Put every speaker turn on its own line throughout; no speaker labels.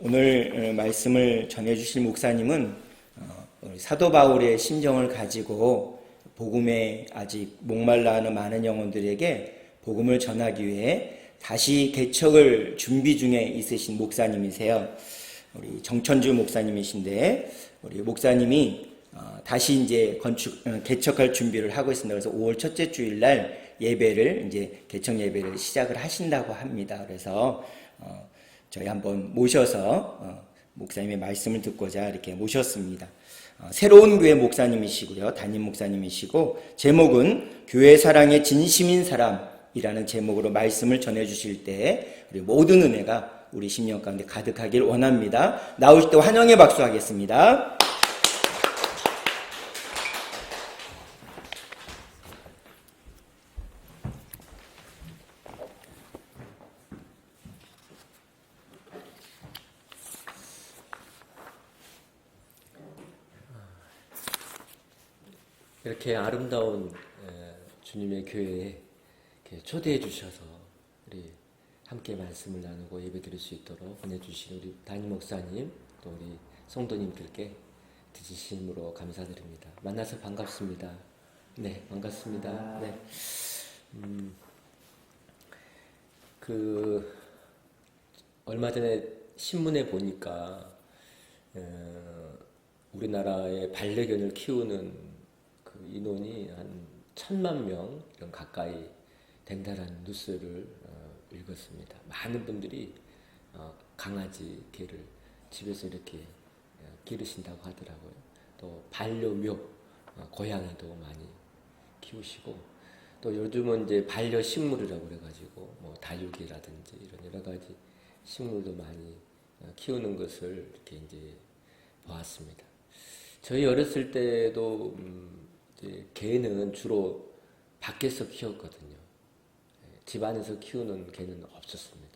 오늘 말씀을 전해주실 목사님은 사도 바울의 심정을 가지고 복음에 아직 목말라하는 많은 영혼들에게 복음을 전하기 위해 다시 개척을 준비 중에 있으신 목사님이세요. 우리 정천주 목사님이신데 우리 목사님이 다시 이제 개척할 준비를 하고 있습니다. 그래서 5월 첫째 주일날 예배를 이제 개척 예배를 시작을 하신다고 합니다. 그래서 저희 한번 모셔서 목사님의 말씀을 듣고자 이렇게 모셨습니다. 새로운 교회 목사님이시고요, 담임 목사님이시고 제목은 교회 사랑의 진심인 사람이라는 제목으로 말씀을 전해주실 때 우리 모든 은혜가 우리 심령 가운데 가득하길 원합니다. 나오실 때 환영의 박수 하겠습니다.
이렇게 아름다운 주님의 교회에 초대해 주셔서 우리 함께 말씀을 나누고 예배드릴 수 있도록 보내주신 우리 담임 목사님 또 우리 성도님들께 진심으로 감사드립니다. 만나서 반갑습니다. 네, 반갑습니다. 네. 얼마 전에 신문에 보니까 우리나라의 반려견을 키우는 인원이 한 1,000만 명 이런 가까이 된다라는 뉴스를 읽었습니다. 많은 분들이 강아지, 개를 집에서 이렇게 기르신다고 하더라고요. 또 반려묘, 고양이도 많이 키우시고 또 요즘은 이제 반려식물이라고 그래가지고 뭐 다육이라든지 이런 여러 가지 식물도 많이 키우는 것을 이렇게 이제 보았습니다. 저희 어렸을 때도 이제 개는 주로 밖에서 키웠거든요. 집 안에서 키우는 개는 없었습니다.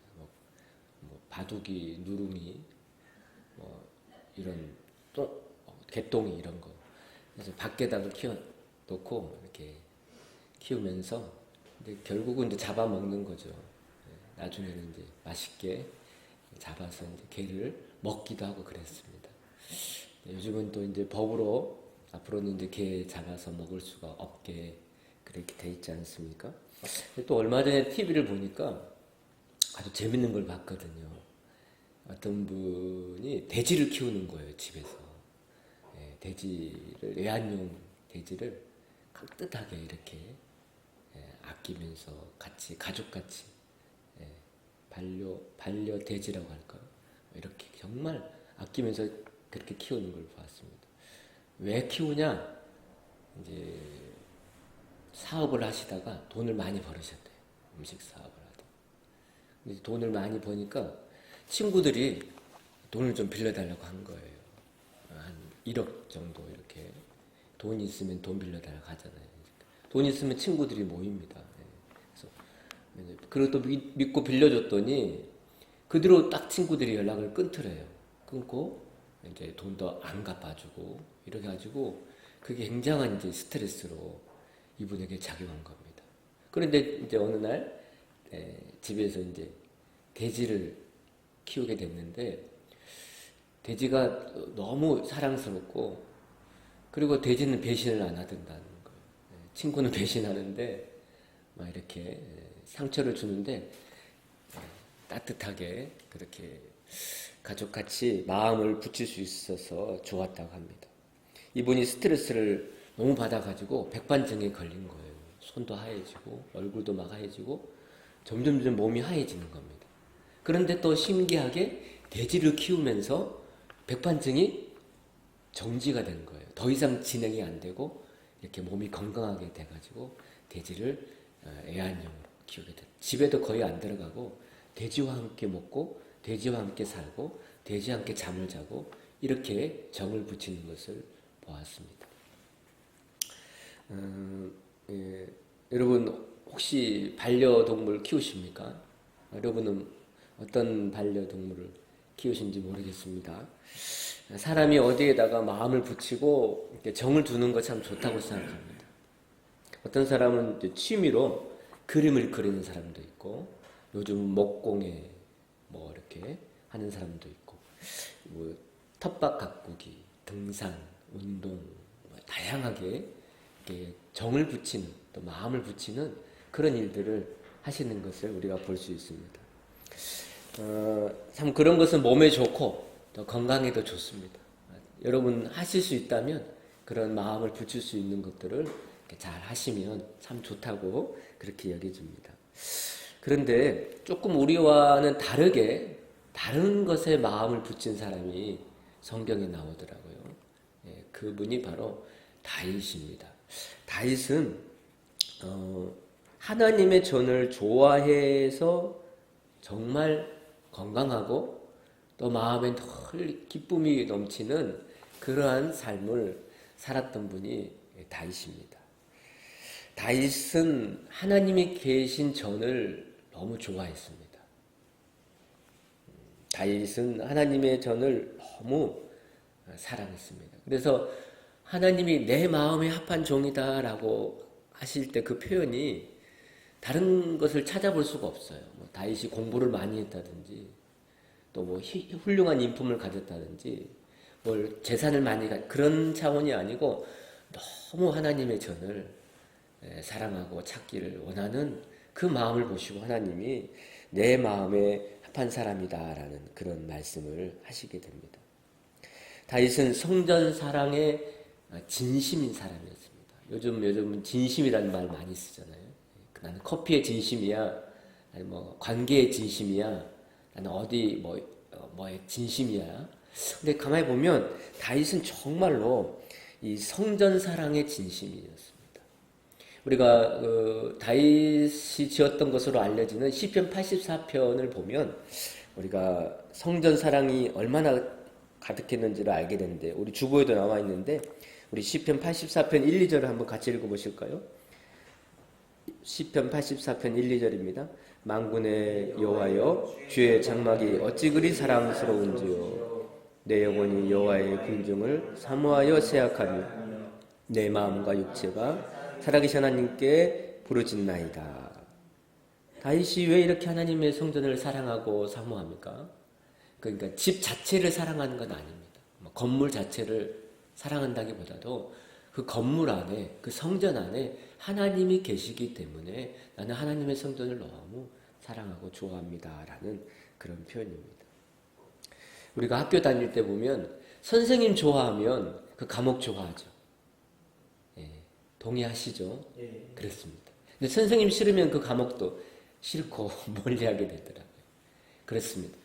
바둑이, 누룽이, 이런 개똥이 이런 거. 그래서 밖에다가 키워놓고 이렇게 키우면서 근데 결국은 이제 잡아먹는 거죠. 나중에는 이제 맛있게 잡아서 이제 개를 먹기도 하고 그랬습니다. 요즘은 또 이제 법으로 앞으로는 이제 개 잡아서 먹을 수가 없게 그렇게 돼 있지 않습니까? 또 얼마 전에 TV를 보니까 아주 재밌는 걸 봤거든요. 어떤 분이 돼지를 키우는 거예요, 집에서. 돼지를, 애완용 돼지를 깍듯하게 이렇게 아끼면서 같이, 가족같이, 반려 돼지라고 할까요? 이렇게 정말 아끼면서 그렇게 키우는 걸 봤습니다. 왜 키우냐? 이제 사업을 하시다가 돈을 많이 벌으셨대요. 음식 사업을 하다가. 돈을 많이 버니까 친구들이 돈을 좀 빌려달라고 한 거예요. 한 1억 정도 이렇게. 돈이 있으면 돈 빌려달라고 하잖아요. 돈 있으면 친구들이 모입니다. 그리고 또 믿고 빌려줬더니 그 뒤로 딱 친구들이 연락을 끊더래요. 끊고 이제 돈도 안 갚아주고 이렇게 가지고 그게 굉장한 이제 스트레스로 이분에게 작용한 겁니다. 그런데 이제 어느 날 집에서 이제 돼지를 키우게 됐는데 돼지가 너무 사랑스럽고 그리고 돼지는 배신을 안 하던다는 거예요. 친구는 배신하는데 막 이렇게 상처를 주는데 따뜻하게 그렇게 가족같이 마음을 붙일 수 있어서 좋았다고 합니다. 이분이 스트레스를 너무 받아가지고 백반증에 걸린 거예요. 손도 하얘지고 얼굴도 막 하얘지고 점점 몸이 하얘지는 겁니다. 그런데 또 신기하게 돼지를 키우면서 백반증이 정지가 된 거예요. 더 이상 진행이 안 되고 이렇게 몸이 건강하게 돼가지고 돼지를 애완용으로 키우게 됐어요. 집에도 거의 안 들어가고 돼지와 함께 먹고 돼지와 함께 살고 돼지와 함께 잠을 자고 이렇게 정을 붙이는 것을 보았습니다. 여러분 혹시 반려동물 키우십니까? 여러분은 어떤 반려동물을 키우신지 모르겠습니다. 사람이 어디에다가 마음을 붙이고 이렇게 정을 두는 거 참 좋다고 생각합니다. 어떤 사람은 이제 취미로 그림을 그리는 사람도 있고 요즘 목공에 뭐 이렇게 하는 사람도 있고 뭐 텃밭 가꾸기, 등산, 운동, 다양하게 이렇게 정을 붙이는 또 마음을 붙이는 그런 일들을 하시는 것을 우리가 볼 수 있습니다. 참 그런 것은 몸에 좋고 또 건강에도 좋습니다. 여러분 하실 수 있다면 그런 마음을 붙일 수 있는 것들을 잘 하시면 참 좋다고 그렇게 여겨집니다. 그런데 조금 우리와는 다르게 다른 것에 마음을 붙인 사람이 성경에 나오더라고요. 그분이 바로 다윗입니다. 다윗은 하나님의 전을 좋아해서 정말 건강하고 또 마음에 늘 기쁨이 넘치는 그러한 삶을 살았던 분이 다윗입니다. 다윗은 하나님이 계신 전을 너무 좋아했습니다. 다윗은 하나님의 전을 너무 사랑했습니다. 그래서 하나님이 내 마음에 합한 종이다라고 하실 때 그 표현이 다른 것을 찾아볼 수가 없어요. 다윗이 공부를 많이 했다든지 또 뭐 훌륭한 인품을 가졌다든지 뭘 재산을 많이 그런 차원이 아니고 너무 하나님의 전을 사랑하고 찾기를 원하는 그 마음을 보시고 하나님이 내 마음에 합한 사람이다라는 그런 말씀을 하시게 됩니다. 다윗은 성전 사랑에 진심인 사람이었습니다. 요즘은 진심이라는 말 많이 쓰잖아요. 나는 커피에 진심이야, 나는 뭐 관계에 진심이야, 나는 어디 뭐에 진심이야. 근데 가만히 보면 다윗은 정말로 이 성전 사랑의 진심이었습니다. 우리가 다윗이 지었던 것으로 알려지는 시편 84편을 보면 우리가 성전 사랑이 얼마나 가득했는지를 알게 되는데 우리 주보에도 나와 있는데 우리 시편 84편 1, 2절을 한번 같이 읽어보실까요? 시편 84편 1, 2절입니다. 만군의 여호와여 주의 장막이 어찌 그리 사랑스러운지요. 내 영혼이 여호와의 궁중을 사모하여 생각하며 내 마음과 육체가 살아계신 하나님께 부르짖나이다. 다윗이 왜 이렇게 하나님의 성전을 사랑하고 사모합니까? 그러니까 집 자체를 사랑하는 건 아닙니다. 건물 자체를 사랑한다기보다도 그 건물 안에, 그 성전 안에 하나님이 계시기 때문에 나는 하나님의 성전을 너무 사랑하고 좋아합니다라는 그런 표현입니다. 우리가 학교 다닐 때 보면 선생님 좋아하면 그 과목 좋아하죠. 동의하시죠? 그렇습니다. 근데 선생님 싫으면 그 과목도 싫고 멀리하게 되더라고요. 그렇습니다.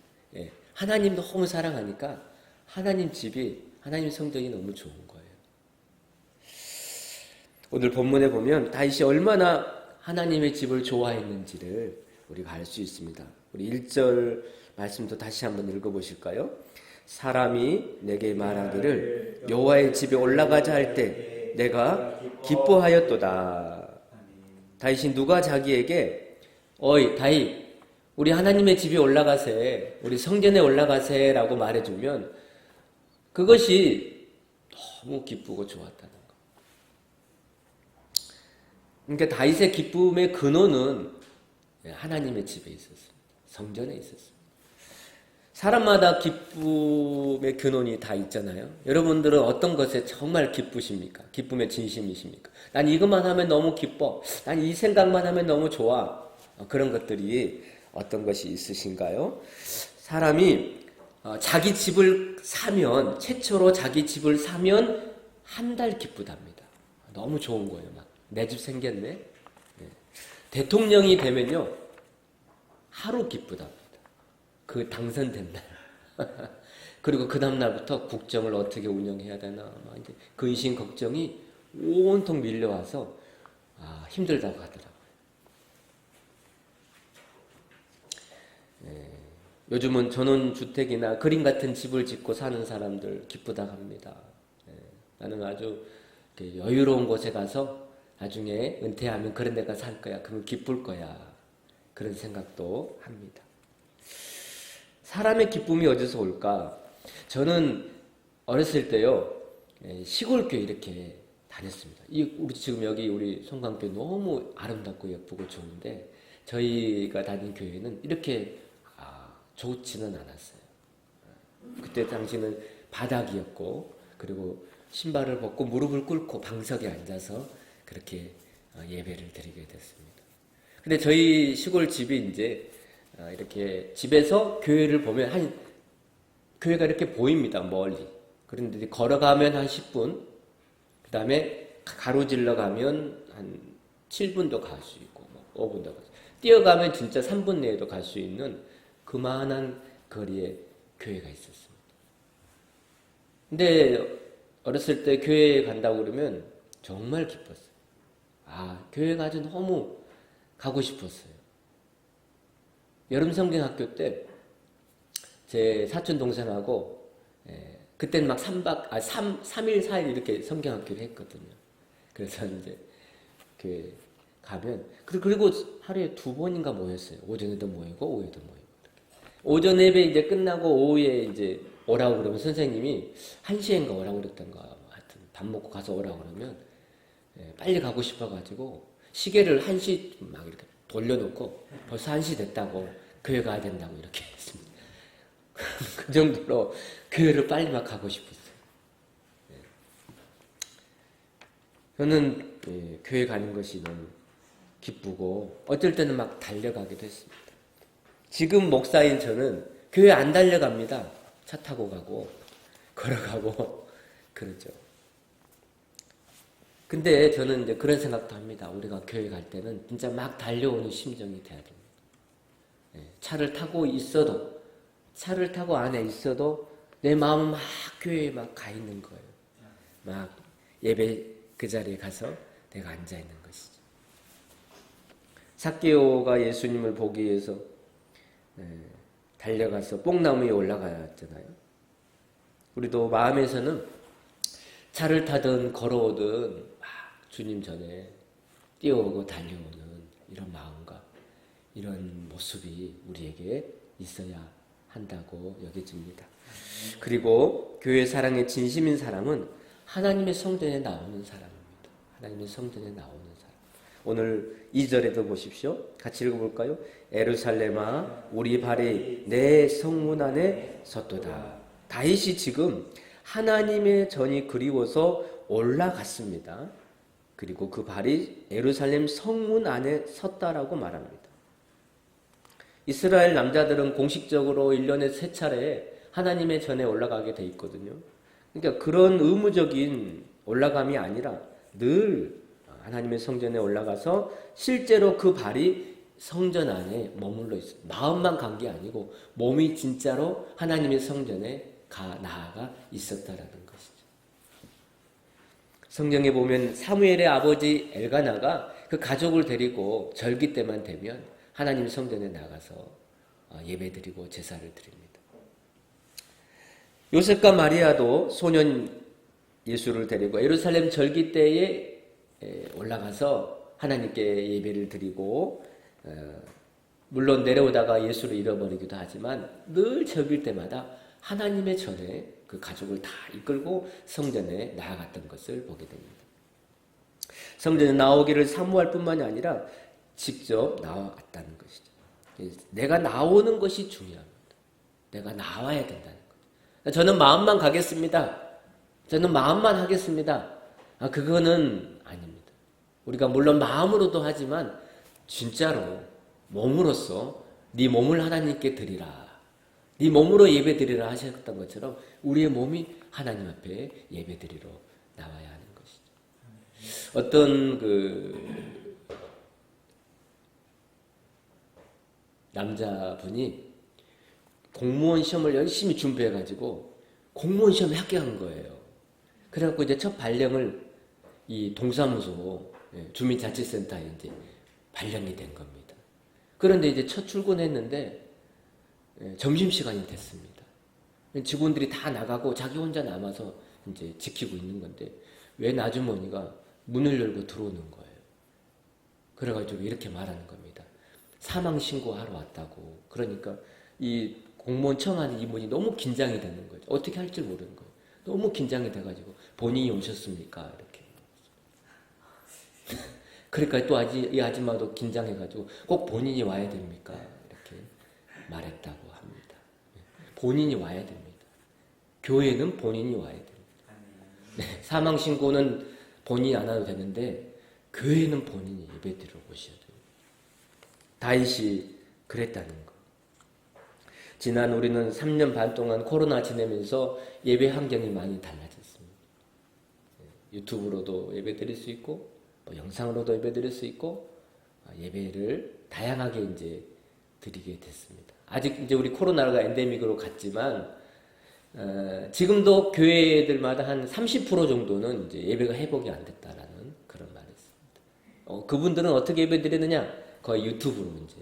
하나님 너무 사랑하니까 하나님 집이 하나님 성전이 너무 좋은 거예요. 오늘 본문에 보면 다윗이 얼마나 하나님의 집을 좋아했는지를 우리가 알 수 있습니다. 우리 1절 말씀도 다시 한번 읽어보실까요? 사람이 내게 말하기를 여호와의 집에 올라가자 할 때 내가 기뻐하였도다. 다윗이 누가 자기에게 어이 다윗 우리 하나님의 집에 올라가세, 우리 성전에 올라가세 라고 말해주면 그것이 너무 기쁘고 좋았다는 거. 그러니까 다윗의 기쁨의 근원은 하나님의 집에 있었습니다. 성전에 있었습니다. 사람마다 기쁨의 근원이 다 있잖아요. 여러분들은 어떤 것에 정말 기쁘십니까? 기쁨의 진심이십니까? 난 이것만 하면 너무 기뻐. 난 이 생각만 하면 너무 좋아. 그런 것들이 어떤 것이 있으신가요? 사람이 자기 집을 사면, 최초로 자기 집을 사면 한 달 기쁘답니다. 너무 좋은 거예요. 막 내 집 생겼네. 대통령이 되면요 하루 기쁘답니다. 그 당선된 날. 그리고 그 다음 날부터 국정을 어떻게 운영해야 되나 막 이제 근심 걱정이 온통 밀려와서 힘들다고 하더라고요. 요즘은 전원주택이나 그림 같은 집을 짓고 사는 사람들 기쁘다고 합니다. 나는 아주 여유로운 곳에 가서 나중에 은퇴하면 그런 데가 살 거야. 그러면 기쁠 거야. 그런 생각도 합니다. 사람의 기쁨이 어디서 올까? 저는 어렸을 때요 시골교회 이렇게 다녔습니다. 우리 지금 여기 우리 송강교회 너무 아름답고 예쁘고 좋은데 저희가 다닌 교회는 이렇게 좋지는 않았어요. 그때 당시는 바닥이었고, 그리고 신발을 벗고 무릎을 꿇고 방석에 앉아서 그렇게 예배를 드리게 됐습니다. 근데 저희 시골 집이 이제 이렇게 집에서 교회를 보면 교회가 이렇게 보입니다, 멀리. 그런데 이제 걸어가면 한 10분, 그 다음에 가로질러 가면 한 7분도 갈 수 있고, 5분도 갈 수 있고, 뛰어가면 진짜 3분 내에도 갈 수 있는 그만한 거리에 교회가 있었습니다. 근데 어렸을 때 교회에 간다고 그러면 정말 기뻤어요. 교회가 아주 너무 가고 싶었어요. 여름 성경학교 때 제 사촌 동생하고 그때는 막 3일, 4일 이렇게 성경학교를 했거든요. 그래서 이제 교회 가면 그리고 하루에 2번인가 모였어요. 오전에도 모이고 오후에도 모이고. 오전 예배 이제 끝나고 오후에 이제 오라고 그러면 선생님이 1시인가 오라고 그랬던가 하여튼 밥 먹고 가서 오라고 그러면 빨리 가고 싶어가지고 시계를 1시 막 이렇게 돌려놓고 벌써 1시 됐다고 교회 가야 된다고 이렇게 했습니다. 그 정도로 교회를 빨리 막 가고 싶었어요. 저는 교회 가는 것이 너무 기쁘고 어쩔 때는 막 달려가기도 했습니다. 지금 목사인 저는 교회 안 달려갑니다. 차 타고 가고 걸어가고 그러죠. 근데 저는 이제 그런 생각도 합니다. 우리가 교회 갈 때는 진짜 막 달려오는 심정이 돼야 됩니다. 차를 타고 안에 있어도 내 마음은 막 교회에 막 가 있는 거예요. 막 예배 그 자리에 가서 내가 앉아 있는 것이죠. 삭개오가 예수님을 보기 위해서 달려가서 뽕나무 위에 올라갔잖아요. 우리도 마음에서는 차를 타든 걸어오든 막 주님 전에 뛰어오고 달려오는 이런 마음과 이런 모습이 우리에게 있어야 한다고 여겨집니다. 그리고 교회 사랑의 진심인 사람은 하나님의 성전에 나오는 사람입니다. 하나님의 성전에 나오는 사람. 오늘 2절에도 보십시오. 같이 읽어볼까요? 에루살렘아 우리 발이 내 성문 안에 섰도다. 다윗이 지금 하나님의 전이 그리워서 올라갔습니다. 그리고 그 발이 예루살렘 성문 안에 섰다라고 말합니다. 이스라엘 남자들은 공식적으로 1년에 3차례 하나님의 전에 올라가게 돼 있거든요. 그러니까 그런 의무적인 올라감이 아니라 늘 하나님의 성전에 올라가서 실제로 그 발이 성전 안에 머물러 있어요. 마음만 간 게 아니고 몸이 진짜로 하나님의 성전에 나아가 있었다라는 것이죠. 성경에 보면 사무엘의 아버지 엘가나가 그 가족을 데리고 절기 때만 되면 하나님 성전에 나가서 예배드리고 제사를 드립니다. 요셉과 마리아도 소년 예수를 데리고 예루살렘 절기 때에 올라가서 하나님께 예배를 드리고 물론 내려오다가 예수를 잃어버리기도 하지만 늘 절기일 때마다 하나님의 전에 그 가족을 다 이끌고 성전에 나아갔던 것을 보게 됩니다. 성전에 나오기를 사모할 뿐만이 아니라 직접 나왔다는 것이죠. 내가 나오는 것이 중요합니다. 내가 나와야 된다는 것. 저는 마음만 가겠습니다. 저는 마음만 하겠습니다. 그거는 아닙니다. 우리가 물론 마음으로도 하지만 진짜로 몸으로서 네 몸을 하나님께 드리라. 네 몸으로 예배 드리라 하셨던 것처럼 우리의 몸이 하나님 앞에 예배 드리러 나와야 하는 것이죠. 어떤 남자분이 공무원 시험을 열심히 준비해가지고 공무원 시험에 합격한 거예요. 그래갖고 이제 첫 발령을 이 동사무소 주민자치센터에 이제 발령이 된 겁니다. 그런데 이제 첫 출근했는데 점심시간이 됐습니다. 직원들이 다 나가고 자기 혼자 남아서 이제 지키고 있는 건데 웬 아주머니가 문을 열고 들어오는 거예요. 그래가지고 이렇게 말하는 겁니다. 사망 신고하러 왔다고. 그러니까 이 공무원 청하는 이분이 너무 긴장이 되는 거죠. 어떻게 할 줄 모르는 거예요. 너무 긴장이 돼가지고 본인이 오셨습니까? 이렇게. 그러니까 또 이 아줌마도 긴장해가지고 꼭 본인이 와야 됩니까? 이렇게 말했다고 합니다. 본인이 와야 됩니다. 교회는 본인이 와야 돼요. 네, 사망 신고는 본인이 안 와도 되는데 교회는 본인이 예배드리러 오셔야 돼요. 다윗이 그랬다는 거. 지난 우리는 3년 반 동안 코로나 지내면서 예배 환경이 많이 달라졌습니다. 유튜브로도 예배 드릴 수 있고, 뭐 영상으로도 예배 드릴 수 있고, 예배를 다양하게 이제 드리게 됐습니다. 아직 이제 우리 코로나가 엔데믹으로 갔지만, 지금도 교회들마다 한 30% 정도는 이제 예배가 회복이 안 됐다라는 그런 말이 있습니다. 그분들은 어떻게 예배 드리느냐? 거의 유튜브로 이제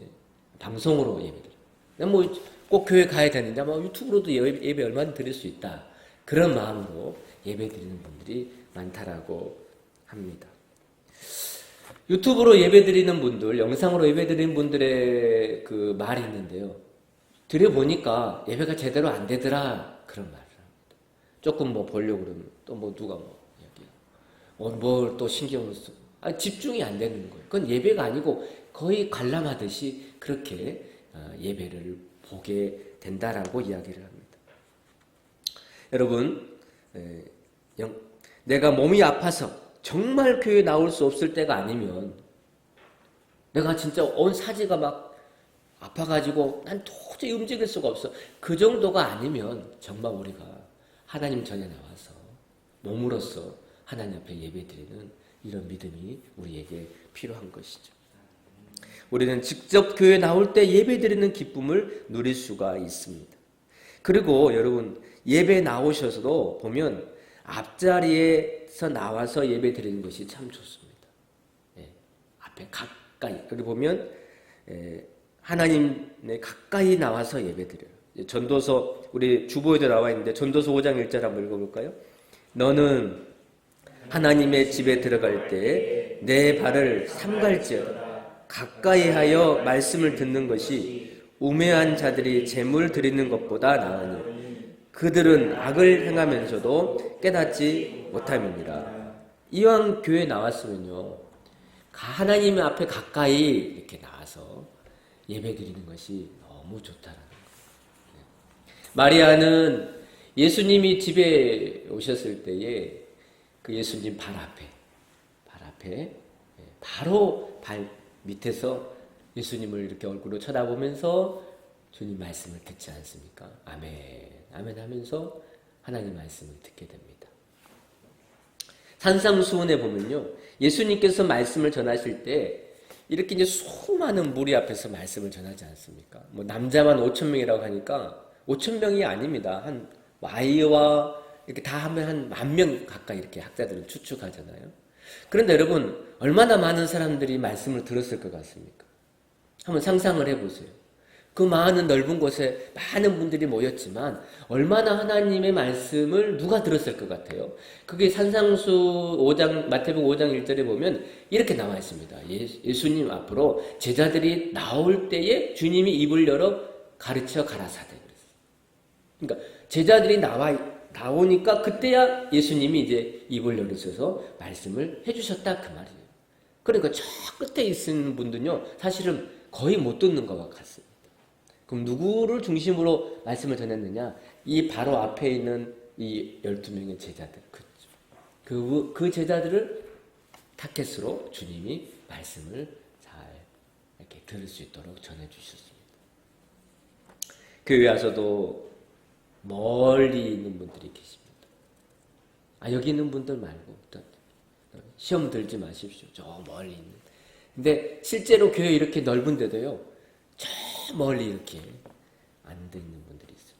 방송으로 예배 드려요. 뭐 꼭 교회 가야 되는데 뭐 유튜브로도 예배 얼마나 드릴 수 있다. 그런 마음으로 예배 드리는 분들이 많다라고 합니다. 유튜브로 예배 드리는 분들, 영상으로 예배 드리는 분들의 그 말이 있는데요. 드려보니까 예배가 제대로 안 되더라. 그런 말을 합니다. 조금 뭐 보려고 그러면 또 뭐 누가 뭐 얘기하고, 뭘 또 신경을 쓰고. 집중이 안 되는 거예요. 그건 예배가 아니고 거의 관람하듯이 그렇게 예배를 보게 된다라고 이야기를 합니다. 여러분, 내가 몸이 아파서 정말 교회에 나올 수 없을 때가 아니면 내가 진짜 온 사지가 막 아파가지고 난 도저히 움직일 수가 없어. 그 정도가 아니면 정말 우리가 하나님 전에 나와서 몸으로써 하나님 앞에 예배드리는 이런 믿음이 우리에게 필요한 것이죠. 우리는 직접 교회에 나올 때 예배드리는 기쁨을 누릴 수가 있습니다. 그리고 여러분 예배 나오셔서도 보면 앞자리에서 나와서 예배드리는 것이 참 좋습니다. 앞에 가까이 그리고 보면 하나님의 가까이 나와서 예배드려요. 전도서 우리 주보에도 나와 있는데 전도서 5장 1절 한번 읽어볼까요? 너는 하나님의 집에 들어갈 때 내 발을 삼갈지어다. 가까이 하여 말씀을 듣는 것이 우매한 자들이 제물 드리는 것보다 나으니 그들은 악을 행하면서도 깨닫지 못함이니라. 이왕 교회 나왔으면요 하나님 앞에 가까이 이렇게 나와서 예배 드리는 것이 너무 좋다라는 거예요. 마리아는 예수님이 집에 오셨을 때에 그 예수님 발 앞에 바로 발 밑에서 예수님을 이렇게 얼굴로 쳐다보면서 주님 말씀을 듣지 않습니까? 아멘, 아멘 하면서 하나님 말씀을 듣게 됩니다. 산상수훈에 보면요, 예수님께서 말씀을 전하실 때 이렇게 이제 수많은 무리 앞에서 말씀을 전하지 않습니까? 뭐 남자만 5,000명이라고 하니까 5,000명이 아닙니다. 한 아이와 이렇게 다 하면 한 10,000명 가까이 이렇게 학자들은 추측하잖아요. 그런데 여러분 얼마나 많은 사람들이 말씀을 들었을 것 같습니까? 한번 상상을 해보세요. 그 많은 넓은 곳에 많은 분들이 모였지만 얼마나 하나님의 말씀을 누가 들었을 것 같아요? 그게 산상수 5장 마태복음 5장 1절에 보면 이렇게 나와 있습니다. 예수님 앞으로 제자들이 나올 때에 주님이 입을 열어 가르쳐 가라사대 그랬어요. 그러니까 제자들이 나오니까 그때야 예수님이 이제 입을 열으셔서 말씀을 해주셨다 그 말이에요. 그러니까 저 끝에 있는 분들은요 사실은 거의 못 듣는 것과 같습니다. 그럼 누구를 중심으로 말씀을 전했느냐? 이 바로 앞에 있는 이 12명의 제자들, 그 제자들을 타켓으로 주님이 말씀을 잘 이렇게 들을 수 있도록 전해주셨습니다. 교회 와서도 멀리 있는 분들이 계십니다. 여기 있는 분들 말고 시험 들지 마십시오. 저 멀리 있는. 근데 실제로 교회 이렇게 넓은데도요, 저 멀리 이렇게 앉아 있는 분들이 있어요.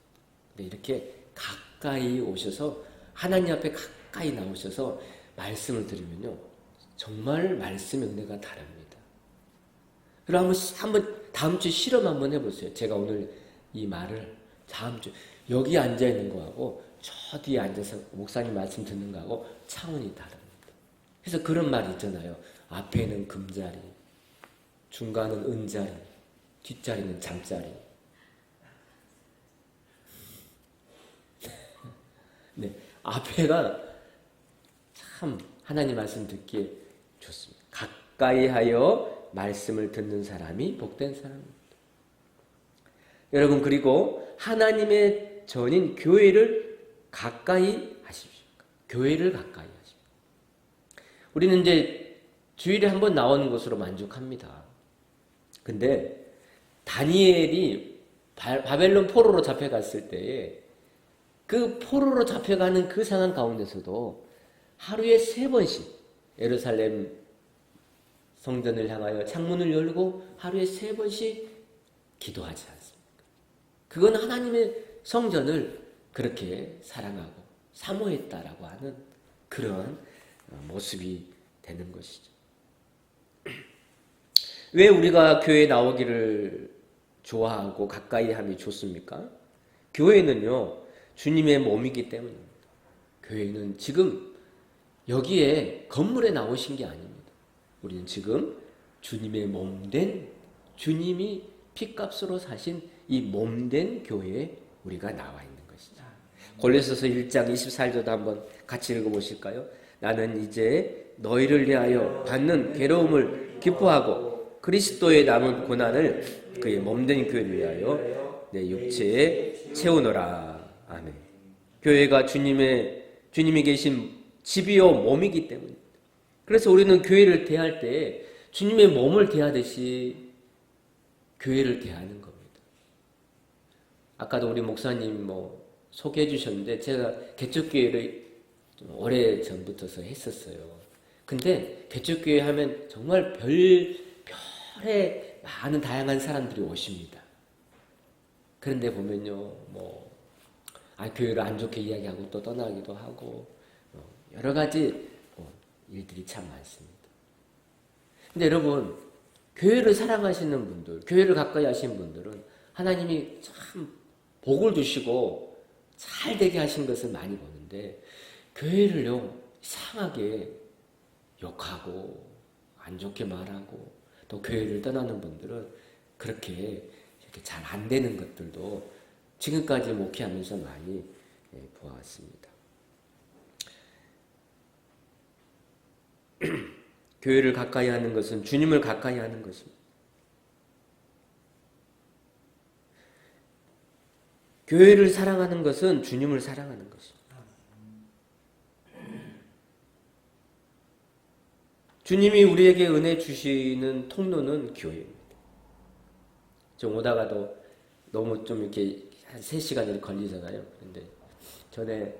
근데 이렇게 가까이 오셔서 하나님 앞에 가까이 나오셔서 말씀을 들으면요, 정말 말씀의 은혜가 다릅니다. 그럼 한번 다음 주 실험 한번 해보세요. 제가 오늘 이 말을 다음 주 여기 앉아 있는 거하고 저 뒤에 앉아서 목사님 말씀 듣는 거하고 차원이 다릅니다. 그래서 그런 말이 있잖아요. 앞에는 금자리, 중간은 은자리, 뒷자리는 잠자리. 네, 앞에가 참 하나님 말씀 듣기에 좋습니다. 가까이 하여 말씀을 듣는 사람이 복된 사람입니다. 여러분, 그리고 하나님의 전인 교회를 가까이 하십시오. 교회를 가까이 하십시오. 우리는 이제 주일에 한번 나오는 것으로 만족합니다. 근데 다니엘이 바벨론 포로로 잡혀갔을 때에 그 포로로 잡혀가는 그 상황 가운데서도 하루에 3번씩 예루살렘 성전을 향하여 창문을 열고 하루에 3번씩 기도하지 않습니까? 그건 하나님의 성전을 그렇게 사랑하고 사모했다라고 하는 그런 모습이 되는 것이죠. 왜 우리가 교회에 나오기를 좋아하고 가까이 함이 좋습니까? 교회는요, 주님의 몸이기 때문입니다. 교회는 지금 여기에 건물에 나오신 게 아닙니다. 우리는 지금 주님의 몸된, 주님이 피값으로 사신 이 몸된 교회에 우리가 나와 있는 것이죠. 골로새서 1장 24절도 한번 같이 읽어보실까요? 나는 이제 너희를 위하여 받는 괴로움을 기뻐하고 그리스도의 남은 고난을 그의 몸된 교회를 위하여 내 육체에 채우노라. 아멘. 교회가 주님이 계신 집이요 몸이기 때문입니다. 그래서 우리는 교회를 대할 때 주님의 몸을 대하듯이 교회를 대하는 겁니다. 아까도 우리 목사님 소개해 주셨는데 제가 개척교회를 오래 전부터 했었어요. 근데 개척교회 하면 정말 별의 많은 다양한 사람들이 오십니다. 그런데 보면요, 교회를 안 좋게 이야기하고 또 떠나기도 하고 여러 가지 일들이 참 많습니다. 근데 여러분, 교회를 사랑하시는 분들, 교회를 가까이 하시는 분들은 하나님이 참 복을 주시고 잘 되게 하신 것을 많이 보는데 교회를요, 이상하게 욕하고 안 좋게 말하고 또 교회를 떠나는 분들은 그렇게 이렇게 잘 안 되는 것들도 지금까지 목회하면서 많이 보아왔습니다. 교회를 가까이 하는 것은 주님을 가까이 하는 것입니다. 교회를 사랑하는 것은 주님을 사랑하는 것입니다. 주님이 우리에게 은혜 주시는 통로는 교회입니다. 좀 오다가도 너무 좀 이렇게 한 3시간 이렇게 걸리잖아요. 근데 전에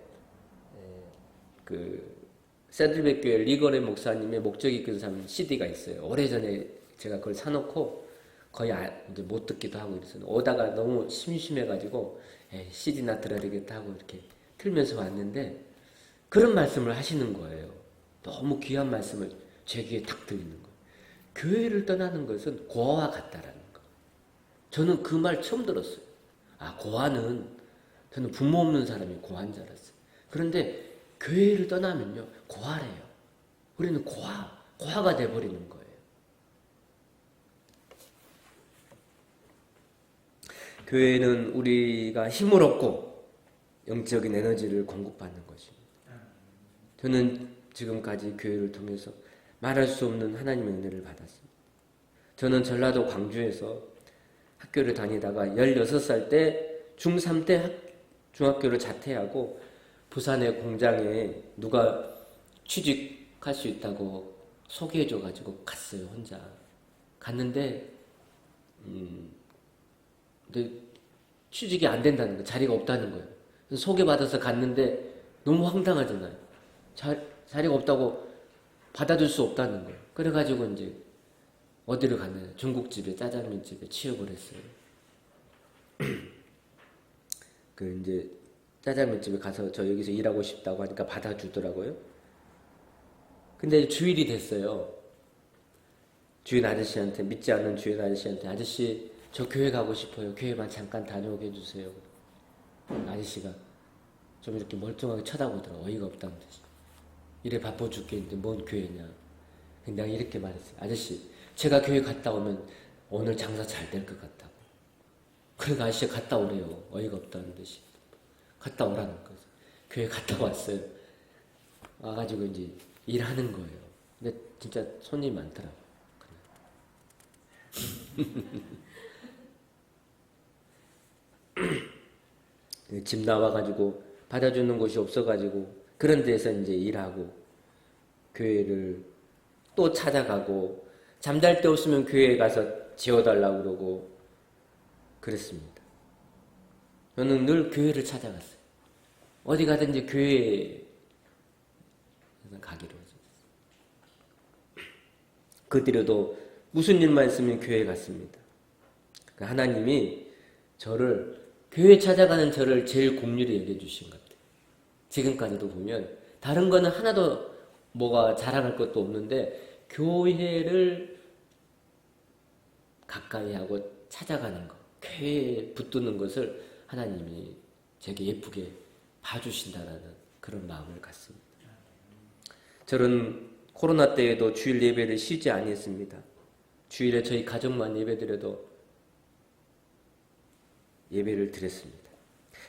샌들백 교회 리거레 목사님의 목적이 이끄는 삶 CD가 있어요. 오래전에 제가 그걸 사놓고 거의 이제 못 듣기도 하고 이랬어요. 오다가 너무 심심해가지고 CD나 들어야 되겠다 하고 이렇게 틀면서 왔는데 그런 말씀을 하시는 거예요. 너무 귀한 말씀을 제 귀에 탁 들리는 거예요. 교회를 떠나는 것은 고아와 같다라는 거. 저는 그 말 처음 들었어요. 고아는 저는 부모 없는 사람이 고아인 줄 알았어요. 그런데 교회를 떠나면요, 고아래요. 우리는 고아가 돼버리는 거예요. 교회는 우리가 힘을 얻고 영적인 에너지를 공급받는 것입니다. 저는 지금까지 교회를 통해서 말할 수 없는 하나님의 은혜를 받았습니다. 저는 전라도 광주에서 학교를 다니다가 16살 때 중3 때 중학교를 자퇴하고 부산의 공장에 누가 취직할 수 있다고 소개해줘가지고 갔어요, 혼자. 갔는데, 근데 취직이 안 된다는 거예요. 자리가 없다는 거예요. 소개받아서 갔는데 너무 황당하잖아요. 자리가 없다고 받아줄 수 없다는 거예요. 그래가지고 이제 어디를 갔나요? 중국집에, 짜장면집에 취업을 했어요. 이제 짜장면집에 가서 저 여기서 일하고 싶다고 하니까 받아주더라고요. 근데 주일이 됐어요. 주인 아저씨한테, 믿지 않는 주인 아저씨한테, 아저씨 저 교회 가고 싶어요. 교회만 잠깐 다녀오게 해주세요. 아저씨가 좀 이렇게 멀쩡하게 쳐다보더라고요. 어이가 없다는 듯이. 이래 바빠 죽겠는데 뭔 교회냐. 내가 이렇게 말했어요. 아저씨, 제가 교회 갔다 오면 오늘 장사 잘 될 것 같다고. 그러니까 아저씨가 갔다 오래요. 어이가 없다는 듯이. 갔다 오라는 거죠. 교회 갔다 왔어요. 와가지고 이제 일하는 거예요. 근데 진짜 손님이 많더라고요. 집 나와가지고 받아주는 곳이 없어가지고 그런 데서 이제 일하고 교회를 또 찾아가고 잠잘 데 없으면 교회에 가서 재워달라고 그러고 그랬습니다. 저는 늘 교회를 찾아갔어요. 어디 가든지 교회에 가기로 하죠. 그때도 무슨 일만 있으면 교회에 갔습니다. 하나님이 저를 교회 찾아가는 저를 제일 긍휼히 여겨주신 것 같아요. 지금까지도 보면 다른 거는 하나도 뭐가 자랑할 것도 없는데 교회를 가까이 하고 찾아가는 것, 교회에 붙드는 것을 하나님이 제게 예쁘게 봐주신다라는 그런 마음을 갖습니다. 저는 코로나 때에도 주일 예배를 쉬지 아니했습니다. 주일에 저희 가족만 예배드려도 예배를 드렸습니다.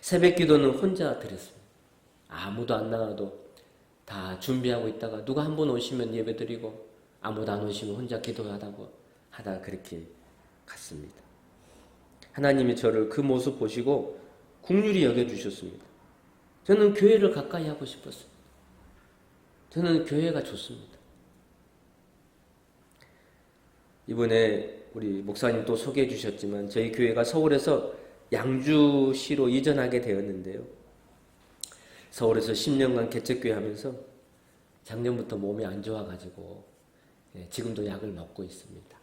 새벽 기도는 혼자 드렸습니다. 아무도 안 나와도 다 준비하고 있다가 누가 한 번 오시면 예배드리고 아무도 안 오시면 혼자 기도하다 그렇게 갔습니다. 하나님이 저를 그 모습 보시고 긍휼히 여겨주셨습니다. 저는 교회를 가까이 하고 싶었어요. 저는 교회가 좋습니다. 이번에 우리 목사님 또 소개해 주셨지만 저희 교회가 서울에서 양주시로 이전하게 되었는데요. 서울에서 10년간 개척교회 하면서 작년부터 몸이 안 좋아가지고 지금도 약을 먹고 있습니다.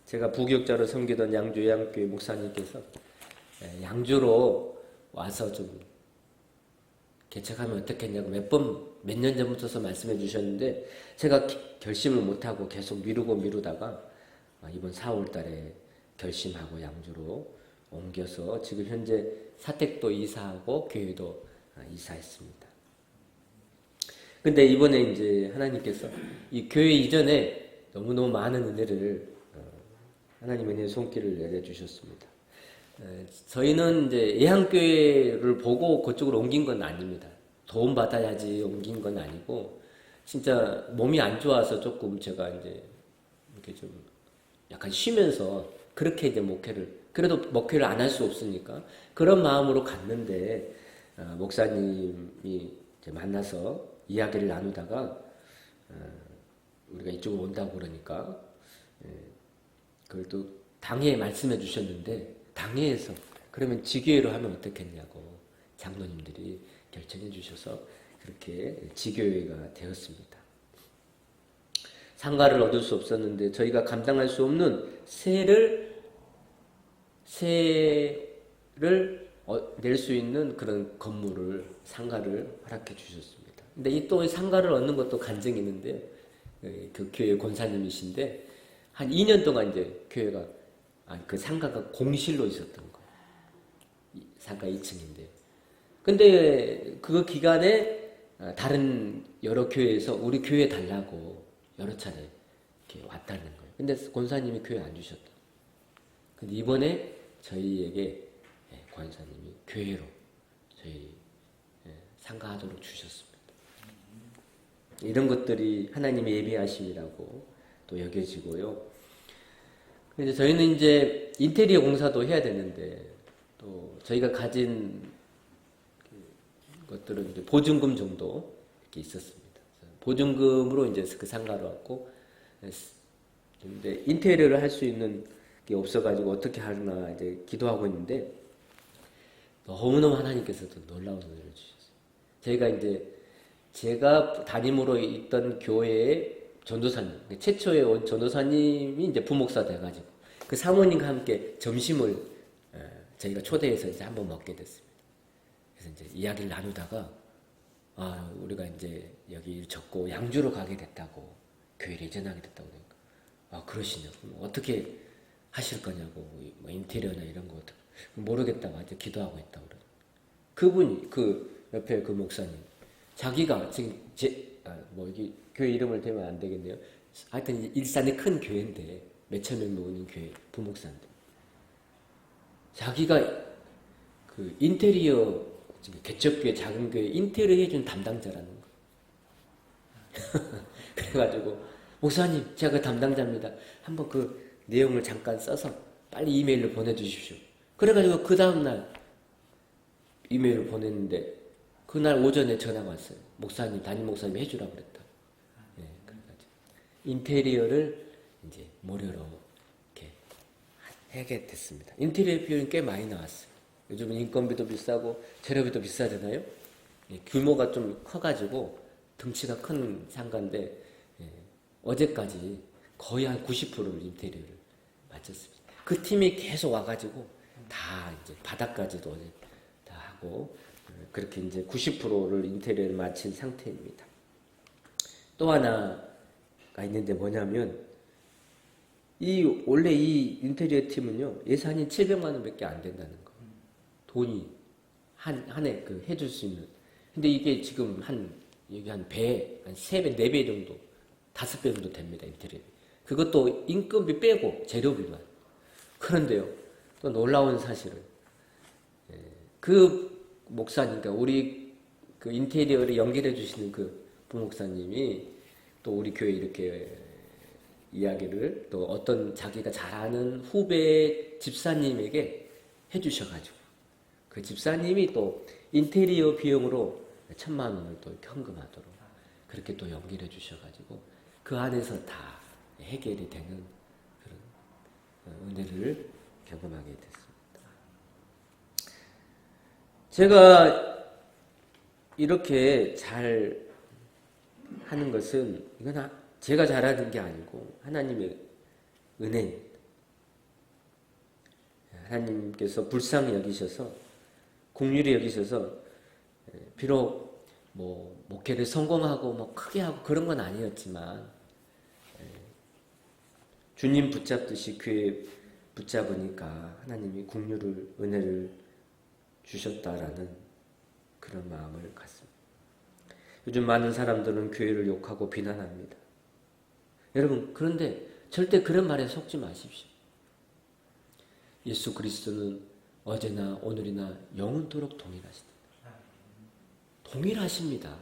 제가 부교육자로 섬기던 양주 요양교회 목사님께서 양주로 와서 좀 개척하면 어떻겠냐고 몇 년 전부터 말씀해 주셨는데 제가 결심을 못하고 계속 미루다가 이번 4월 달에 결심하고 양주로 옮겨서 지금 현재 사택도 이사하고 교회도 이사했습니다. 근데 이번에 이제 하나님께서 이 교회 이전에 너무너무 많은 은혜를 하나님의 은혜의 손길을 내려주셨습니다. 저희는 이제 예한교회를 보고 그쪽으로 옮긴 건 아닙니다. 도움 받아야지 옮긴 건 아니고 진짜 몸이 안 좋아서 조금 제가 이제 이렇게 좀 약간 쉬면서 그렇게 이제 그래도 목회를 안 할 수 없으니까 그런 마음으로 갔는데 목사님이 이제 만나서 이야기를 나누다가 우리가 이쪽으로 온다고 그러니까 그걸 또 당회에 말씀해 주셨는데 당회에서 그러면 지교회로 하면 어떻겠냐고 장로님들이 결정해 주셔서 그렇게 지교회가 되었습니다. 상가를 얻을 수 없었는데 저희가 감당할 수 없는 세를 낼 수 있는 그런 건물을 상가를 허락해 주셨습니다. 근데 이 또 상가를 얻는 것도 간증이 있는데 그 교회 권사님이신데 한 2년 동안 이제 교회가 그 상가가 공실로 있었던 거예요. 상가 2층인데. 근데 그 기간에 다른 여러 교회에서 우리 교회 달라고 여러 차례 이렇게 왔다는 거예요. 근데 권사님이 교회 안 주셨다. 근데 이번에 저희에게 권사님이 교회로 저희 상가하도록 주셨습니다. 이런 것들이 하나님의 예비하심이라고 또 여겨지고요. 그래서 저희는 이제 인테리어 공사도 해야 되는데 또 저희가 가진 것들은 이제 보증금 정도 이렇게 있었습니다. 보증금으로 이제 그 상가로 왔고, 근데 인테리어를 할 수 있는 게 없어가지고 어떻게 하나 이제 기도하고 있는데 너무너무 하나님께서도 놀라운 은혜를 주셨어요. 저희가 이제 제가 담임으로 있던 교회의 전도사님, 최초의 온 전도사님이 이제 부목사 돼가지고 그 사모님과 함께 점심을 저희가 초대해서 이제 한번 먹게 됐습니다. 그래서 이제 이야기를 나누다가 우리가 이제 여기 적고 양주로 가게 됐다고 교회를 이전하게 됐다고 그러니까 그러시냐고 어떻게 하실 거냐고 뭐 인테리어나 이런 거 어떻게 모르겠다고 아직 기도하고 있다고 그러죠. 그분이 그 옆에 그 목사님 자기가 지금 여기 교회 이름을 대면 안 되겠네요. 하여튼 일산의 큰 교회인데 몇천 명 모이는 교회 부목사인데 자기가 그 인테리어 개척교회 작은 교회 인테리어 해준 담당자라는 거. 그래가지고 목사님 제가 그 담당자입니다. 한번 그 내용을 잠깐 써서 빨리 이메일로 보내주십시오. 그래가지고 그 다음날 이메일을 보냈는데 그날 오전에 전화가 왔어요. 목사님, 담임 목사님이 해주라고 그랬다. 예, 그래가지고 인테리어를 이제 무료로 이렇게 하게 됐습니다. 인테리어 비용이 꽤 많이 나왔어요. 요즘은 인건비도 비싸고 재료비도 비싸잖아요. 예, 규모가 좀 커가지고 덩치가 큰 상가인데 예, 어제까지 거의 한 90%를 인테리어를 마쳤습니다. 그 팀이 계속 와가지고 다 이제 바닥까지도 어제 다 하고 그렇게 이제 90%를 인테리어를 마친 상태입니다. 또 하나가 있는데 뭐냐면 원래 이 인테리어 팀은요 예산이 700만 원밖에 안 된다는 거. 돈이 한 해 그 해줄 수 있는. 근데 이게 지금 여기 한 3배, 4배 정도, 5배 정도 됩니다, 인테리어. 그것도 인건비 빼고 재료비만. 그런데요, 또 놀라운 사실은, 그 목사님, 그러니까 우리 그 인테리어를 연결해 주시는 그 부목사님이 또 우리 교회 이렇게 이야기를 또 어떤 자기가 잘 아는 후배 집사님에게 해 주셔가지고, 그 집사님이 또 인테리어 비용으로 1,000만 원을 또 현금하도록 그렇게 또 연결해 주셔가지고 그 안에서 다 해결이 되는 그런 은혜를 경험하게 됐습니다. 제가 이렇게 잘 하는 것은 이건 제가 잘하는 게 아니고 하나님의 은혜입니다. 하나님께서 불쌍히 여기셔서 긍휼히 여기셔서 비록 뭐 목회를 성공하고 뭐 크게 하고 그런 건 아니었지만 주님 붙잡듯이 교회 붙잡으니까 하나님이 긍휼을 은혜를 주셨다라는 그런 마음을 갖습니다. 요즘 많은 사람들은 교회를 욕하고 비난합니다. 여러분 그런데 절대 그런 말에 속지 마십시오. 예수 그리스도는 어제나 오늘이나 영원토록 동일하시다. 동일하십니다.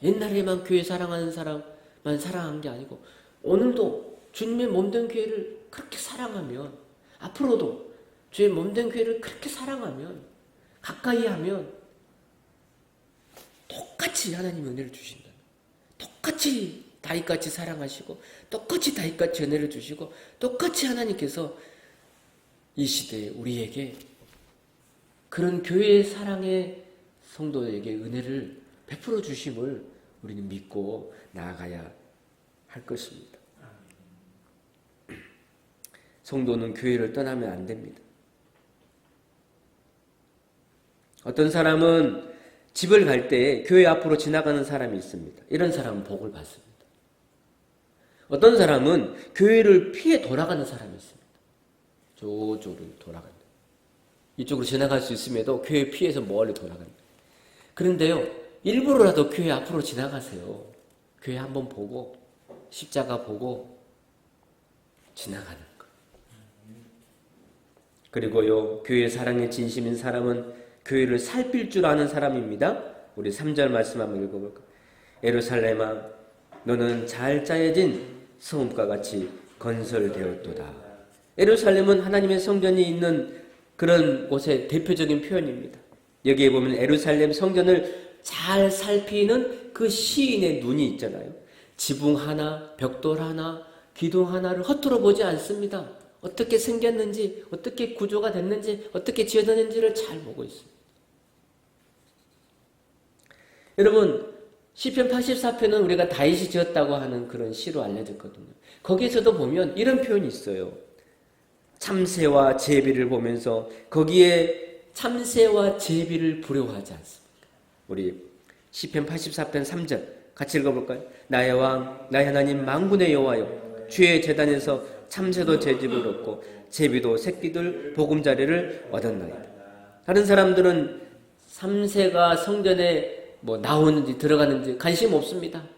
옛날에만 교회 사랑하는 사람만 사랑한 게 아니고 오늘도 주님의 몸된 교회를 그렇게 사랑하면 앞으로도 주의 몸된 교회를 그렇게 사랑하면 가까이 하면 똑같이 하나님 은혜를 주신다. 똑같이 다윗같이 사랑하시고 똑같이 다윗같이 은혜를 주시고 똑같이 하나님께서 이 시대에 우리에게 그런 교회의 사랑의 성도에게 은혜를 베풀어 주심을 우리는 믿고 나아가야 할 것입니다. 성도는 교회를 떠나면 안 됩니다. 어떤 사람은 집을 갈 때 교회 앞으로 지나가는 사람이 있습니다. 이런 사람은 복을 받습니다. 어떤 사람은 교회를 피해 돌아가는 사람이 있습니다. 저쪽으로 돌아간다. 이쪽으로 지나갈 수 있음에도 교회 피해서 멀리 돌아간다. 그런데요, 일부러라도 교회 앞으로 지나가세요. 교회 한번 보고 십자가 보고 지나가는 것. 그리고요, 교회 사랑에 진심인 사람은 교회를 살필 줄 아는 사람입니다. 우리 3절 말씀 한번 읽어볼까요? 예루살렘아, 너는 잘 짜여진 성읍과 같이 건설되었도다. 예루살렘은 하나님의 성전이 있는 그런 곳의 대표적인 표현입니다. 여기에 보면 예루살렘 성전을 잘 살피는 그 시인의 눈이 있잖아요. 지붕 하나, 벽돌 하나, 기둥 하나를 허투루 보지 않습니다. 어떻게 생겼는지, 어떻게 구조가 됐는지, 어떻게 지어졌는지를 잘 보고 있습니다. 여러분, 시편 84편은 우리가 다윗이 지었다고 하는 그런 시로 알려졌거든요. 거기에서도 보면 이런 표현이 있어요. 참새와 제비를 보면서 거기에 참새와 제비를 부러워하지 않습니까? 우리 시편 84편 3절 같이 읽어볼까요? 나의 왕, 나의 하나님 만군의 여호와여, 주의 제단에서 참새도 제 집을 얻고 제비도 새끼들 보금자리를 얻었나이다. 다른 사람들은 참새가 성전에 나오는지 들어가는지 관심 없습니다.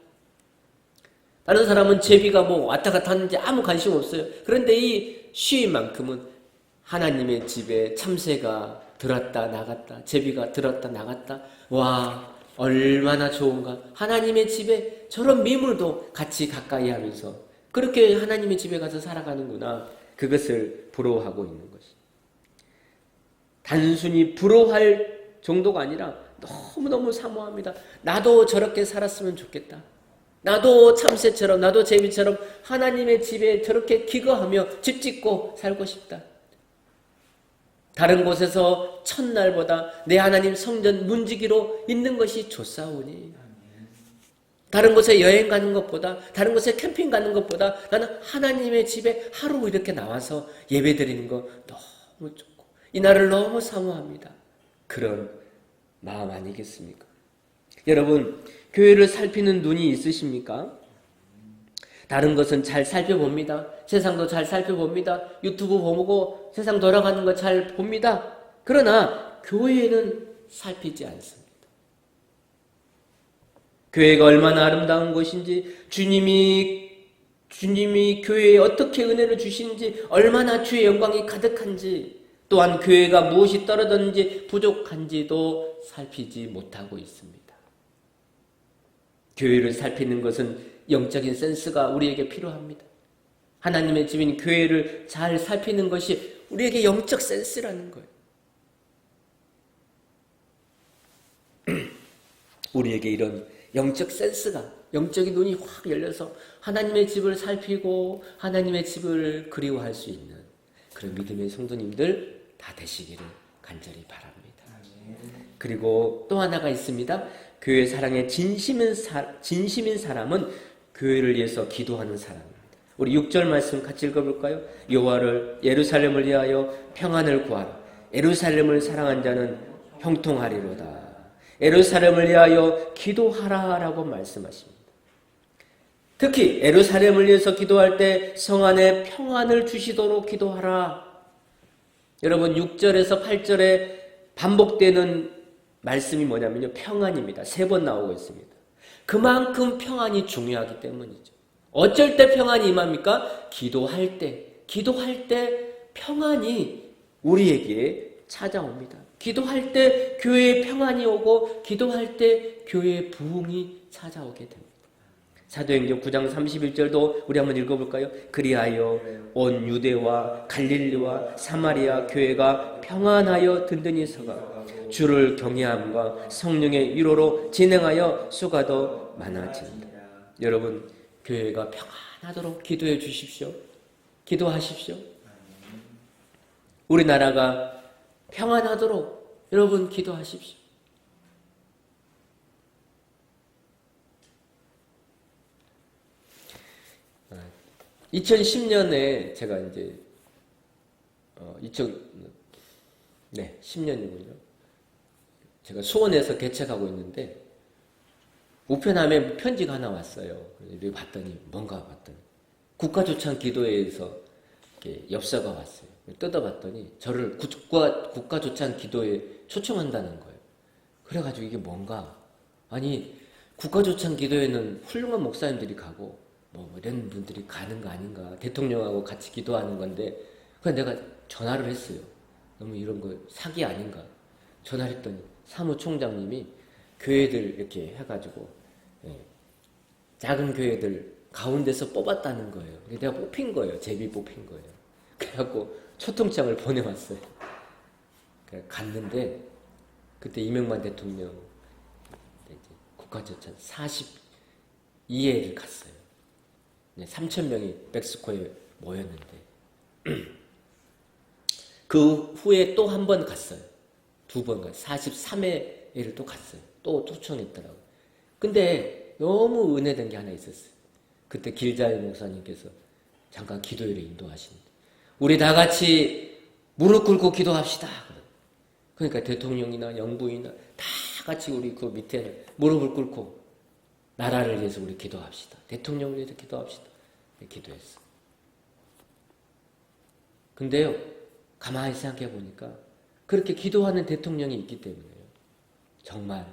다른 사람은 제비가 왔다 갔다 하는지 아무 관심 없어요. 그런데 이 시인만큼은 하나님의 집에 참새가 들었다 나갔다, 제비가 들었다 나갔다, 와 얼마나 좋은가. 하나님의 집에 저런 미물도 같이 가까이 하면서 그렇게 하나님의 집에 가서 살아가는구나. 그것을 부러워하고 있는 것이. 단순히 부러워할 정도가 아니라 너무너무 사모합니다. 나도 저렇게 살았으면 좋겠다. 나도 참새처럼, 나도 제비처럼 하나님의 집에 저렇게 기거하며 집 짓고 살고 싶다. 다른 곳에서 첫날보다 내 하나님 성전 문지기로 있는 것이 좋사오니, 다른 곳에 여행 가는 것보다, 다른 곳에 캠핑 가는 것보다 나는 하나님의 집에 하루 이렇게 나와서 예배 드리는 거 너무 좋고 이 날을 너무 사모합니다. 그런 마음 아니겠습니까? 여러분, 교회를 살피는 눈이 있으십니까? 다른 것은 잘 살펴봅니다. 세상도 잘 살펴봅니다. 유튜브 보고 세상 돌아가는 거 잘 봅니다. 그러나 교회는 살피지 않습니다. 교회가 얼마나 아름다운 곳인지, 주님이 교회에 어떻게 은혜를 주시는지, 얼마나 주의 영광이 가득한지, 또한 교회가 무엇이 떨어졌는지 부족한지도 살피지 못하고 있습니다. 교회를 살피는 것은 영적인 센스가 우리에게 필요합니다. 하나님의 집인 교회를 잘 살피는 것이 우리에게 영적 센스라는 거예요. 우리에게 이런 영적 센스가, 영적인 눈이 확 열려서 하나님의 집을 살피고 하나님의 집을 그리워할 수 있는 그런 믿음의 성도님들 다 되시기를 간절히 바랍니다. 그리고 또 하나가 있습니다. 교회 사랑에 진심인 사람은 교회를 위해서 기도하는 사람입니다. 우리 6절 말씀 같이 읽어볼까요? 여호와를 예루살렘을 위하여 평안을 구하라. 예루살렘을 사랑한 자는 형통하리로다. 예루살렘을 위하여 기도하라라고 말씀하십니다. 특히 예루살렘을 위해서 기도할 때 성 안에 평안을 주시도록 기도하라. 여러분 6절에서 8절에 반복되는 말씀이 뭐냐면요, 평안입니다. 3번 나오고 있습니다. 그만큼 평안이 중요하기 때문이죠. 어쩔 때 평안이 임합니까? 기도할 때 평안이 우리에게 찾아옵니다. 기도할 때 교회에 평안이 오고 기도할 때 교회에 부흥이 찾아오게 됩니다. 사도행전 9장 31절도 우리 한번 읽어볼까요? 그리하여 온 유대와 갈릴리와 사마리아 교회가 평안하여 든든히 서가 주를 경외함과 성령의 위로로 진행하여 수가 더 많아진다. 여러분, 교회가 평안하도록 기도해 주십시오. 기도하십시오. 우리나라가 평안하도록 여러분 기도하십시오. 아, 2010년에 제가 이제 10년이군요. 제가 수원에서 개척하고 있는데 우편함에 편지가 하나 왔어요. 그래서 봤더니 뭔가 봤더니 국가조찬 기도회에서 이렇게 엽서가 왔어요. 뜯어봤더니 저를 국가조찬 기도회에 초청한다는 거예요. 그래가지고 이게 뭔가, 아니 국가조찬 기도회는 훌륭한 목사님들이 가고 뭐 이런 분들이 가는 거 아닌가, 대통령하고 같이 기도하는 건데, 그래서 내가 전화를 했어요. 너무 이런 거 사기 아닌가 전화를 했더니 사무총장님이 교회들 이렇게 해가지고 작은 교회들 가운데서 뽑았다는 거예요. 내가 뽑힌 거예요. 제비 뽑힌 거예요. 그래갖고 초청장을 보내왔어요. 갔는데 그때 이명만 대통령 국가조찬 42회를 갔어요. 3,000명이 멕시코에 모였는데 그 후에 또 한 번 갔어요. 2번 갔어요. 43회를 또 갔어요. 또 초청했더라고요. 근데 너무 은혜된 게 하나 있었어요. 그때 길자의 목사님께서 잠깐 기도회를 인도하시는데 우리 다 같이 무릎 꿇고 기도합시다. 그러니까 대통령이나 영부인이나 다 같이 우리 그 밑에 무릎을 꿇고 나라를 위해서 우리 기도합시다. 대통령을 위해서 기도합시다. 기도했어. 근데요, 가만히 생각해 보니까 그렇게 기도하는 대통령이 있기 때문에요. 정말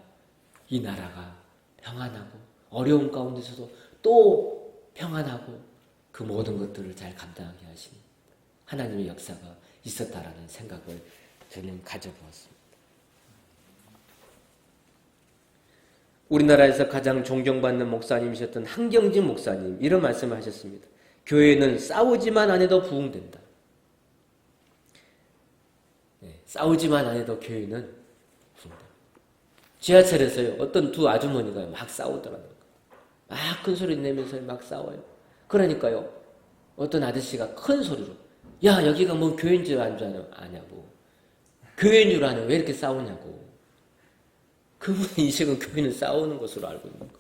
이 나라가 평안하고 어려운 가운데서도 또 평안하고 그 모든 것들을 잘 감당하게 하신 하나님의 역사가 있었다라는 생각을 저는 가져보았습니다. 우리나라에서 가장 존경받는 목사님이셨던 한경진 목사님, 이런 말씀을 하셨습니다. 교회는 싸우지만 안 해도 부흥된다. 싸우지만 안 해도 교회는 웃습니다. 지하철에서요, 어떤 두 아주머니가 막 싸우더라고요. 막 큰 소리 내면서 막 싸워요. 그러니까요, 어떤 아저씨가 큰 소리로, 야, 여기가 뭐 교회인 줄 아냐고. 교회인 줄 아냐, 왜 이렇게 싸우냐고. 그분이 지금 교회는 싸우는 것으로 알고 있는 거예요.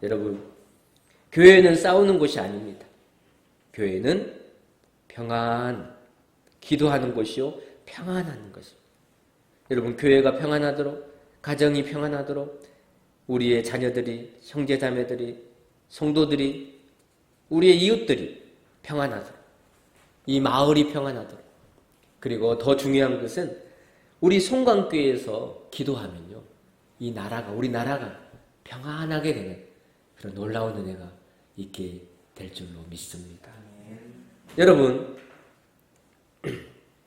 여러분, 교회는 싸우는 곳이 아닙니다. 교회는 평안, 기도하는 곳이요, 평안하는 것입니다. 여러분, 교회가 평안하도록, 가정이 평안하도록, 우리의 자녀들이, 형제자매들이, 성도들이, 우리의 이웃들이 평안하도록, 이 마을이 평안하도록, 그리고 더 중요한 것은 우리 송강교회에서 기도하면요, 이 나라가, 우리나라가 평안하게 되는 그런 놀라운 은혜가 있게 될 줄로 믿습니다. 여러분,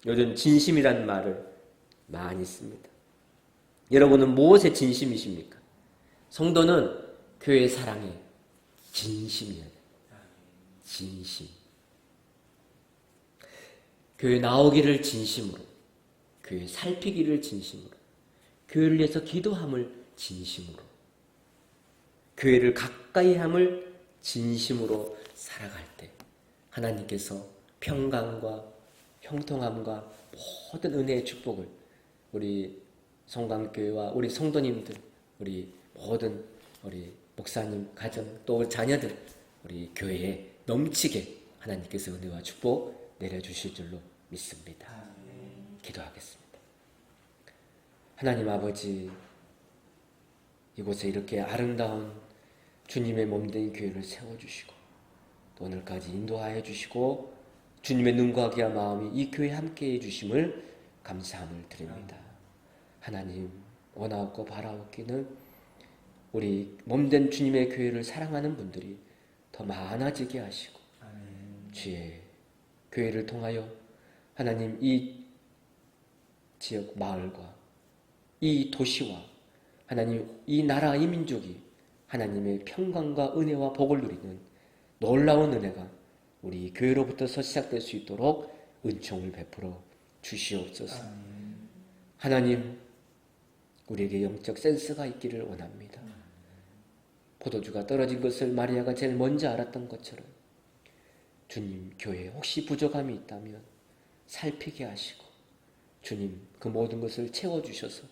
요즘 진심이라는 말을 많이 씁니다. 여러분은 무엇에 진심이십니까? 성도는 교회 사랑에 진심이에요. 진심. 교회 나오기를 진심으로, 교회 살피기를 진심으로, 교회를 위해서 기도함을 진심으로, 교회를 가까이 함을 진심으로 살아갈 때 하나님께서 평강과 형통함과 모든 은혜의 축복을 우리 성강교회와 우리 성도님들, 우리 모든 우리 목사님, 가정, 또 자녀들, 우리 교회에 넘치게 하나님께서 은혜와 축복 내려주실 줄로 믿습니다. 기도하겠습니다. 하나님 아버지, 이곳에 이렇게 아름다운 주님의 몸된 교회를 세워주시고 또 오늘까지 인도하여 주시고 주님의 눈과 귀와 마음이 이 교회에 함께해 주심을 감사함을 드립니다. 하나님, 원하옵고 바라옵기는 우리 몸된 주님의 교회를 사랑하는 분들이 더 많아지게 하시고 주의 교회를 통하여 하나님 이 지역 마을과 이 도시와 하나님 이 나라 이 민족이 하나님의 평강과 은혜와 복을 누리는 놀라운 은혜가 우리 교회로부터서 시작될 수 있도록 은총을 베풀어 주시옵소서. 하나님, 우리에게 영적 센스가 있기를 원합니다. 포도주가 떨어진 것을 마리아가 제일 먼저 알았던 것처럼 주님, 교회에 혹시 부족함이 있다면 살피게 하시고 주님, 그 모든 것을 채워주셔서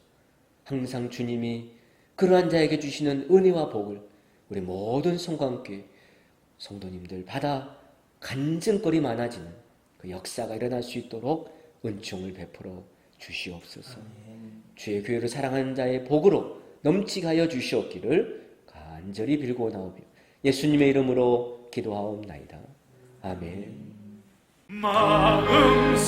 항상 주님이 그러한 자에게 주시는 은혜와 복을 우리 모든 성광교회 성도님들 받아 간증거리 많아지는 그 역사가 일어날 수 있도록 은총을 베풀어 주시옵소서. 주의 교회를 사랑하는 자의 복으로 넘치게 하여 주시옵기를 간절히 빌고 나오며 예수님의 이름으로 기도하옵나이다. 아멘.
마음속에